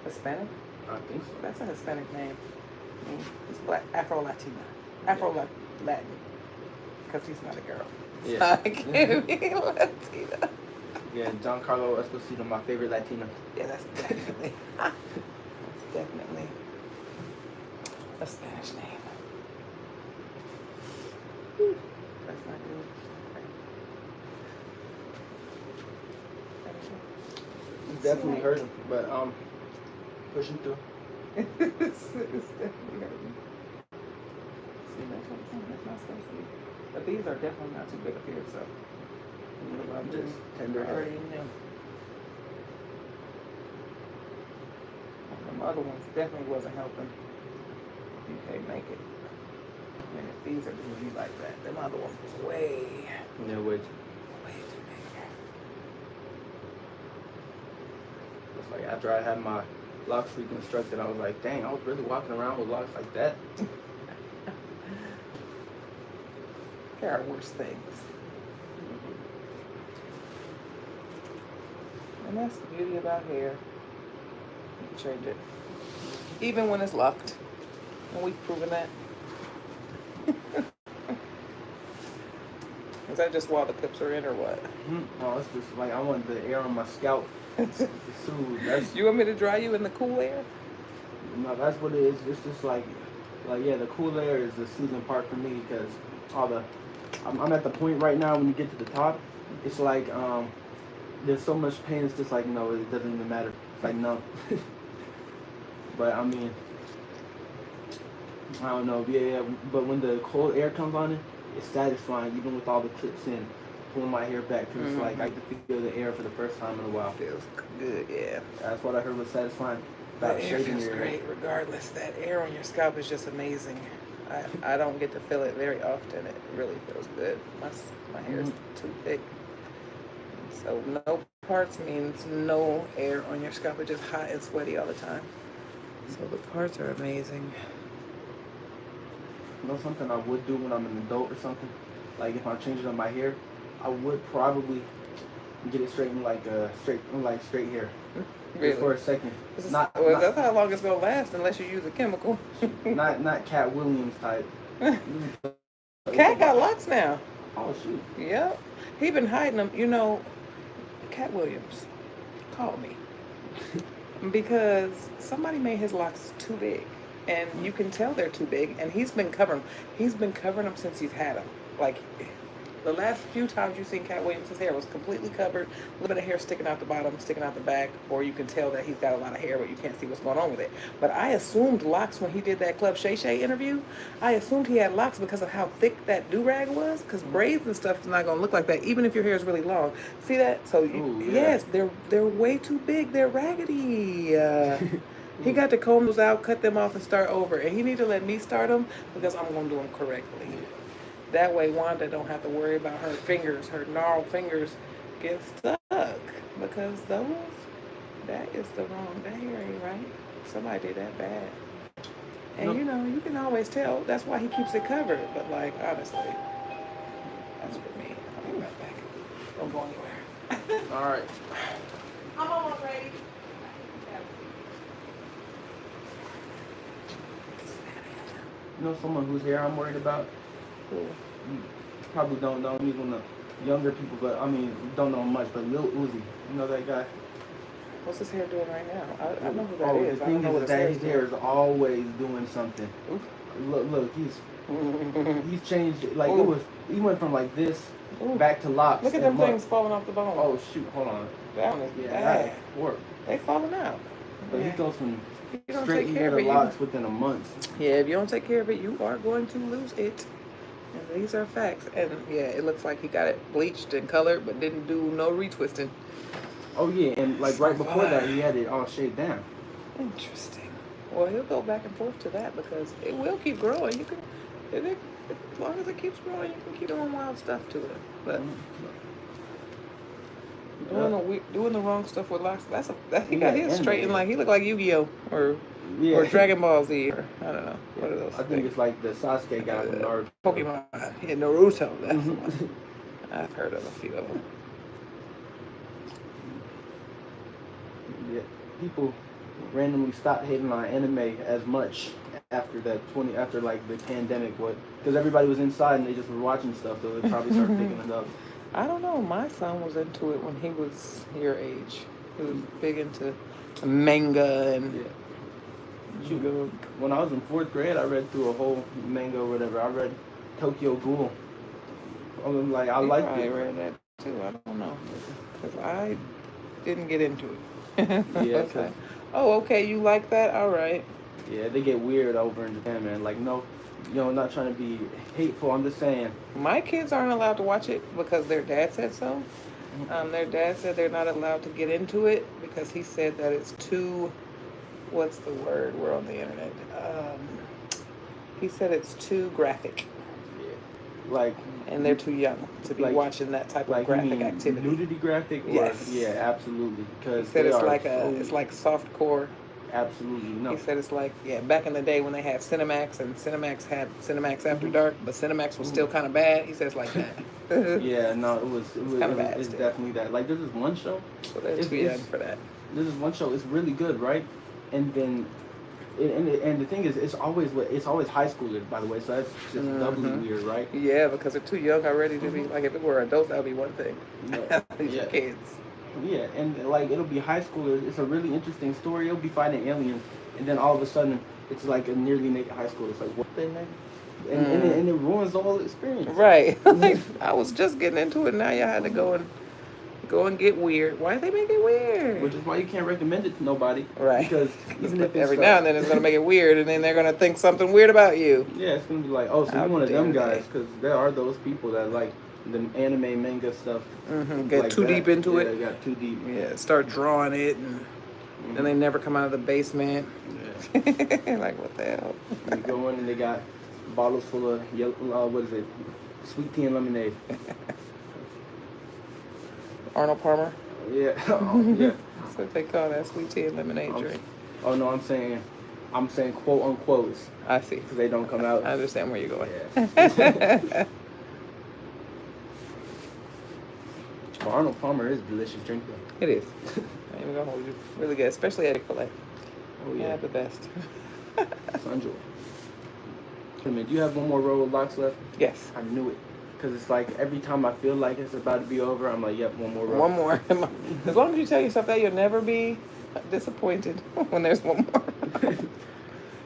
Hispanic? I think so. That's a Hispanic name. I mean, he's black, Afro-Latin. Because he's not a girl. Yeah. So I can't be Latina. Yeah, Giancarlo Esposito, my favorite Latina. Yeah, that's definitely a Spanish name. That's not good. It's definitely hurting, but pushing through. It's definitely hurting. See, that's what I'm saying. That's not supposed to be. But these are definitely not too big up here, so I'm just tender already in them. Them other ones definitely wasn't helping. You can't make it. And if these are doing you like that, them other ones was way way too big. It's like after I had my Locs reconstructed. I was like, dang, I was really walking around with locks like that. There are worse things. And that's the beauty about hair. You can change it. Even when it's locked. And we've proven that. Is that just while the clips are in or what? No, it's just like I want the air on my scalp to soothe. That's, You want me to dry you in the cool air? no, that's what it is. It's just like yeah, the cool air is the soothing part for me because I'm at the point right now when you get to the top, it's like there's so much pain. It's just like no, it doesn't even matter. It's like no. But I mean, I don't know. Yeah, but when the cold air comes on it, it's satisfying even with all the clips in. Pulling my hair back because it's like I get to feel the air for the first time in a while. Feels good, yeah. That's what I heard was satisfying. That air feels great regardless. That air on your scalp is just amazing. I don't get to feel it very often. It really feels good. My hair is too thick. So no parts means no air on your scalp. It's just hot and sweaty all the time. So the parts are amazing. You know something I would do when I'm an adult or something? Like if I'm changing up my hair, I would probably get it straightened like straight hair. Really? Just for a second. That's how long it's gonna last unless you use a chemical. not Cat Williams type. Cat got locks now. Oh shoot. Yep. He been hiding them. You know, Cat Williams called me because somebody made his locks too big, and you can tell they're too big. And he's been covering them since he's had them. Like the last few times you've seen Cat Williams' hair was completely covered, a little bit of hair sticking out the bottom, sticking out the back, or you can tell that he's got a lot of hair, but you can't see what's going on with it. But I assumed locks when he did that Club Shay Shay interview. I assumed he had locks because of how thick that do-rag was, because braids and stuff is not going to look like that, even if your hair is really long. See that? So, yes, they're way too big. They're raggedy. He got to comb those out, cut them off, and start over. And he need to let me start them because I'm going to do them correctly. That way Wanda don't have to worry about her fingers, her gnarled fingers get stuck. Because that is the wrong, that hair ain't right. Somebody did that bad. And you know, you can always tell. That's why he keeps it covered. But like, honestly, that's for me. I'll be right back. Don't go anywhere. All right. I'm almost ready. You know someone whose hair I'm worried about? Cool. You probably don't know, even the younger people, but I mean, don't know much, but Lil Uzi, you know that guy? What's his hair doing right now? I know who that is. The thing is that his hair is always doing something. Look, he's changed it. Like he went from like this back to locks. Look at them things falling off the bone. Oh shoot, hold on. That one is bad. They falling out. But he goes from straight hair to locks within a month. Yeah, if you don't take care of it, you are going to lose it. And these are facts. And yeah, it looks like he got it bleached and colored, but didn't do no retwisting. Oh yeah, and like right before that, he had it all shaved down. Interesting. Well, he'll go back and forth to that because it will keep growing. You can, as long as it keeps growing, you can keep doing wild stuff to it. But doing the wrong stuff with locks, he got his straightened like he looked like Yu-Gi-Oh or Dragon Ball Z or I don't know. What are those? I think it's like the Sasuke guy from Naruto. Pokemon. Yeah, Naruto. That's the one. I've heard of a few of them. Yeah, people randomly stopped hating on anime as much after like the pandemic, because everybody was inside and they just were watching stuff, so they probably started picking it up. I don't know. My son was into it when he was your age. He was big into manga and. When I was in 4th grade, I read through a whole manga or whatever. I read Tokyo Ghoul. I was like, I liked it. I read that too. I don't know, because I didn't get into it. Yeah. Okay. Oh, okay. You like that? All right. Yeah, they get weird over in Japan, man. Like, no, I'm not trying to be hateful. I'm just saying. My kids aren't allowed to watch it because their dad said so. Their dad said they're not allowed to get into it because he said that it's too. What's the word? We're on the internet. He said it's too graphic. Like, and they're too young to be watching that type of graphic activity. Nudity graphic? Yes. Yeah, absolutely. Because he said it's like soft core. Absolutely He no. said it's like, yeah, back in the day when they had Cinemax and Cinemax had Cinemax After Mhm. Dark, but Cinemax was still kind of bad. He says like that. Yeah, no, It's kind of bad it's still. definitely that. Like there's this one show, So they're too young for that. there's this one show. It's really good, right? And then, and the thing is, it's always high schoolers, by the way. So that's just doubly weird, right? Yeah, because they're too young already to be like. If it were adults, that would be one thing. Yeah, These are yeah, kids. yeah. And like it'll be high schoolers. It's a really interesting story. It'll be fighting aliens, and then all of a sudden, it's like a nearly naked high schooler. It's like what the heck? And it ruins the whole experience. Right. Like, I was just getting into it. Now y'all had to go and get weird. Why they make it weird? Which is why you can't recommend it to nobody. Right. Because even if it's every now and then it's gonna make it weird, and then they're gonna think something weird about you. yeah, it's gonna be like, oh, so How you're one of them dare guys, because there are those people that like the anime manga stuff. Get like too that. deep into Yeah, it. they got too deep. Yeah, start drawing it, and then they never come out of the basement. Yeah. Like, what the hell? They go in and they got bottles full of yellow, what is it, sweet tea and lemonade. Arnold Palmer. Yeah, yeah. That's what they call that, sweet tea and lemonade drink. Oh no, I'm saying quote unquote. I see. Because they don't come out. I understand where you're going. Yeah. Well, Arnold Palmer is a delicious drink though. It is. I ain't even gonna hold you. Really good, especially at Chick-fil-A. Oh Yeah, yeah. the best. Sanjo. Wait a minute, do you have one more row of locks left? Yes. I knew it. Because it's like every time I feel like it's about to be over, I'm like, yep, one more row. One more. As long as you tell yourself that, you'll never be disappointed when there's one more.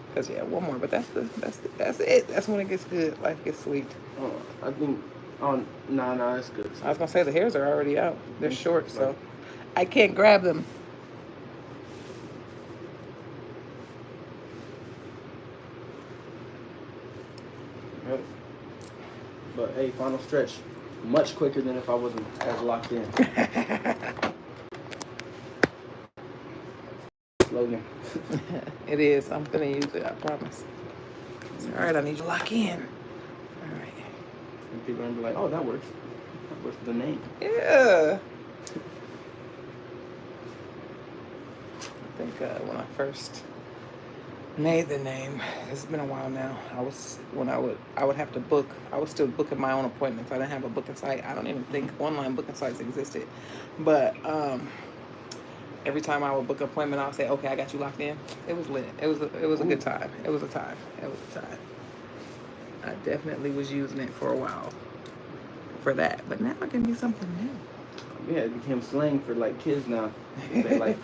Because yeah, one more. But that's it. That's when it gets good. Life gets sweet. I think, oh, nah, that's good. I was gonna say the hairs are already out. They're short, so I can't grab them. Right. But hey, final stretch. Much quicker than if I wasn't as locked in. Slogan. It is. I'm gonna use it. I promise. All right, I need you to lock in. All right. And people are gonna be like, oh, that works. That works for the name. Yeah. I think when I first made the name, it's been a while now. I would have to book. I was still booking my own appointments. I didn't have a booking site. I don't even think online booking sites existed. But every time I would book an appointment, I would say, "Okay, I got you locked in." It was lit. It was a good time. It was a time. I definitely was using it for a while for that. But now it can be something new. Yeah, it became slang for like kids now. They like.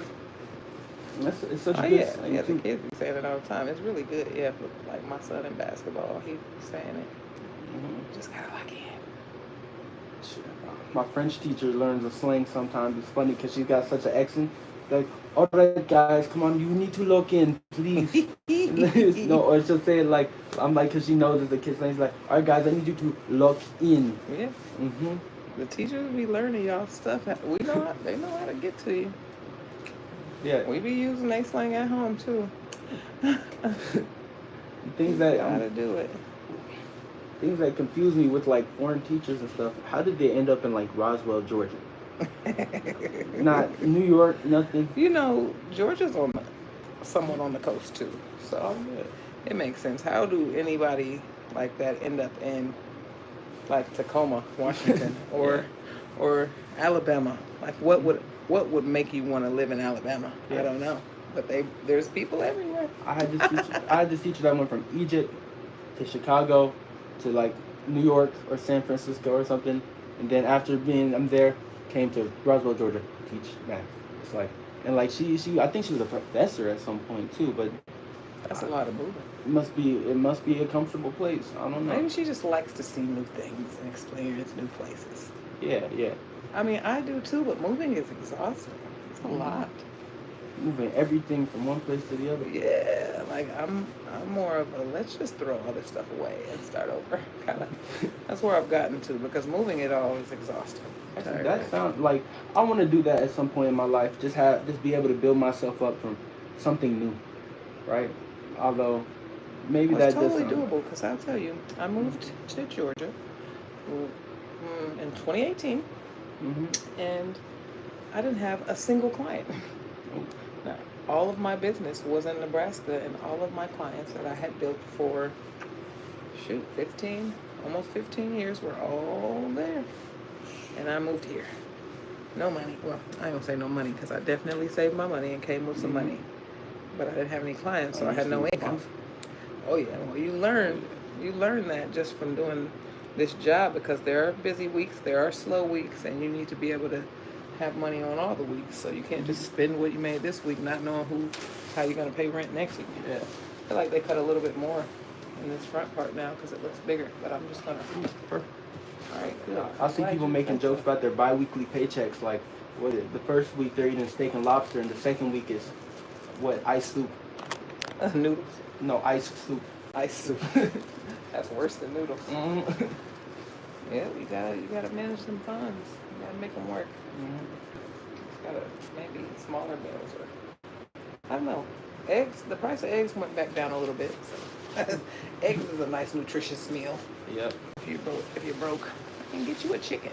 It's such a good yeah, slang the too. kids be saying it all the time. It's really good. Yeah, for, like my son in basketball, he was saying it. Just gotta lock in. My French teacher learns a slang sometimes. It's funny because she's got such an accent. Like, all right, guys, come on, you need to lock in, please. No, or she'll say it like, I'm like, because she knows it's a kid's slang. She's like, all right, guys, I need you to lock in. Yeah. The teachers be learning y'all stuff. They know how to get to you. Yeah. We be using they slang at home too. Things that gotta do it. Things that confuse me with like foreign teachers and stuff. How did they end up in like Roswell, Georgia? Not New York, nothing. You know, Georgia's somewhat on the coast too, so it makes sense. How do anybody like that end up in like Tacoma, Washington, or Alabama? Like, what would make you want to live in Alabama? Yeah. I don't know, but there's people everywhere. I had this teacher that went from Egypt to Chicago to like New York or San Francisco or something, and then after I'm there, came to Roswell, Georgia, to teach math. It's like, and like she I think she was a professor at some point too, but that's a lot of moving. It must be a comfortable place. I don't know. Maybe she just likes to see new things and experience new places. Yeah. I mean, I do too, but moving is exhausting. It's a lot. Moving everything from one place to the other. Yeah, like I'm more of a let's just throw other stuff away and start over kind of. That's where I've gotten to, because moving it all is exhausting. That sounds like I want to do that at some point in my life. Just be able to build myself up from something new, right? Although maybe that's that totally doable, because I'll tell you, I moved to Georgia in 2018, and I didn't have a single client. No, all of my business was in Nebraska, and all of my clients that I had built for, almost 15 years were all there. And I moved here. No money. Well, I don't say no money because I definitely saved my money and came with some money. But I didn't have any clients, so I had no income. Oh yeah, well you learn that just from doing this job, because there are busy weeks, there are slow weeks, and you need to be able to have money on all the weeks. So you can't just spend what you made this week not knowing how you're gonna pay rent next week. Yeah. I feel like they cut a little bit more in this front part now because it looks bigger, but I'm just gonna. Perfect. All right, good. I see Glad people you making think so. jokes about their bi-weekly paychecks. Like, what is it? The first week they're eating steak and lobster, and the second week is what? Ice soup. Noodles. No, ice soup. Ice soup. That's worse than noodles. Yeah, you gotta manage them funds. You gotta make them work. Just gotta maybe smaller meals, or I don't know. Eggs. The price of eggs went back down a little bit. So. Eggs is a nice, nutritious meal. Yep. If you're broke, I can get you a chicken.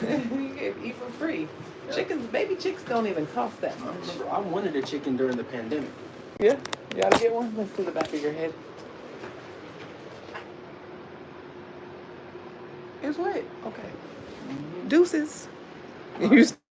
You can eat for free. Yep. Chickens, baby chicks don't even cost that much. I wanted a chicken during the pandemic. Yeah, you gotta get one. Let's see the back of your head. It's wet. Okay. Deuces. You